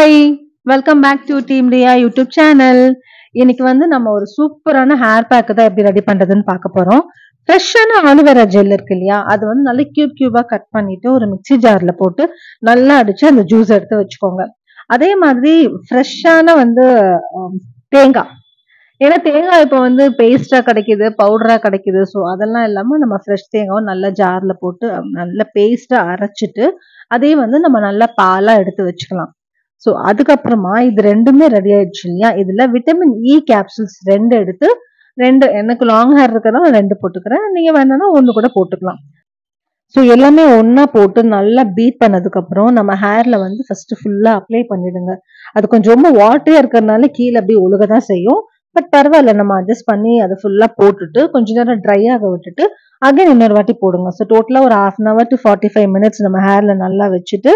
Hi, welcome back to team Riya YouTube channel. இன்னைக்கு வந்து நம்ம ஒரு சூப்பரான ஹேர் பேக் தான் எப்படி ரெடி பண்றதுன்னு பார்க்க போறோம். ஃப்ரெஷ்ஷான ஆலோவேரா ஜெல் இருக்கு இல்லையா, அது வந்து நல்ல கியூபா கட் பண்ணிட்டு ஒரு மிக்ஸி ஜார்ல போட்டு நல்லா அடிச்சு அந்த ஜூஸ் எடுத்து வச்சுக்கோங்க. அதே மாதிரி ஃப்ரெஷ்ஷான வந்து தேங்காய், ஏன்னா தேங்காய் இப்போ வந்து பேஸ்டா கிடைக்குது, பவுடரா கிடைக்குது. ஸோ அதெல்லாம் இல்லாம நம்ம ஃப்ரெஷ் தேங்காவை நல்லா ஜார்ல போட்டு நல்ல பேஸ்டா அரைச்சிட்டு அதே வந்து நம்ம நல்லா பாலா எடுத்து வச்சுக்கலாம். ஸோ அதுக்கப்புறமா இது ரெண்டுமே ரெடி ஆயிடுச்சு இல்லையா, இதுல விட்டமின் இ கேப்சூல்ஸ் 2 எடுத்து 2 எனக்கு லாங் ஹேர் இருக்கிறதா 2 போட்டுக்கிறேன். நீங்க வேணும்னா 1 கூட போட்டுக்கலாம். ஸோ எல்லாமே ஒண்ணா போட்டு நல்லா பீட் பண்ணதுக்கு அப்புறம் நம்ம ஹேர்ல வந்து ஃபர்ஸ்ட் ஃபுல்லா அப்ளை பண்ணிடுங்க. அது கொஞ்சம் ரொம்ப வாட்டரியா இருக்கிறதுனால கீழே அப்படியே ஒழுக தான் செய்யும். பட் பரவாயில்ல, நம்ம அட்ஜஸ்ட் பண்ணி அதை ஃபுல்லா போட்டுட்டு கொஞ்ச நேரம் ட்ரை ஆக விட்டுட்டு அகைன் இன்னொரு வாட்டி போடுங்க. ஸோ டோட்டலா ஒரு 1/2 hour to 45 minutes நம்ம ஹேர்ல நல்லா வச்சுட்டு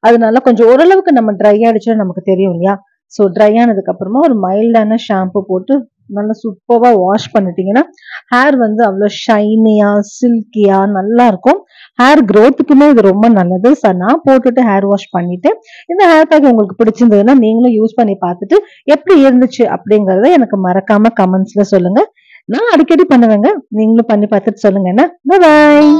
அதனால கொஞ்சம் ஓரளவுக்கு நம்ம ட்ரை ஆயிடுச்சுன்னு நமக்கு தெரியும் இல்லையா. ஸோ ட்ரை ஆனதுக்கு அப்புறமா ஒரு மைல்டான ஷாம்பு போட்டு நல்லா சூப்பரா வாஷ் பண்ணிட்டீங்கன்னா ஹேர் வந்து அவ்வளோ ஷைனியா சில்கியா நல்லா இருக்கும். ஹேர் க்ரோத்துக்குமே இது ரொம்ப நல்லது. ஸோ நான் போட்டுட்டு ஹேர் வாஷ் பண்ணிட்டு இந்த ஹேர் பேக் உங்களுக்கு பிடிச்சிருந்ததுன்னா நீங்களும் யூஸ் பண்ணி பார்த்துட்டு எப்படி இருந்துச்சு அப்படிங்கறத எனக்கு மறக்காம கமெண்ட்ஸ்ல சொல்லுங்க. நான் அடிக்கடி பண்ணுவேங்க, நீங்களும் பண்ணி பார்த்துட்டு சொல்லுங்க. என்ன, பாய்.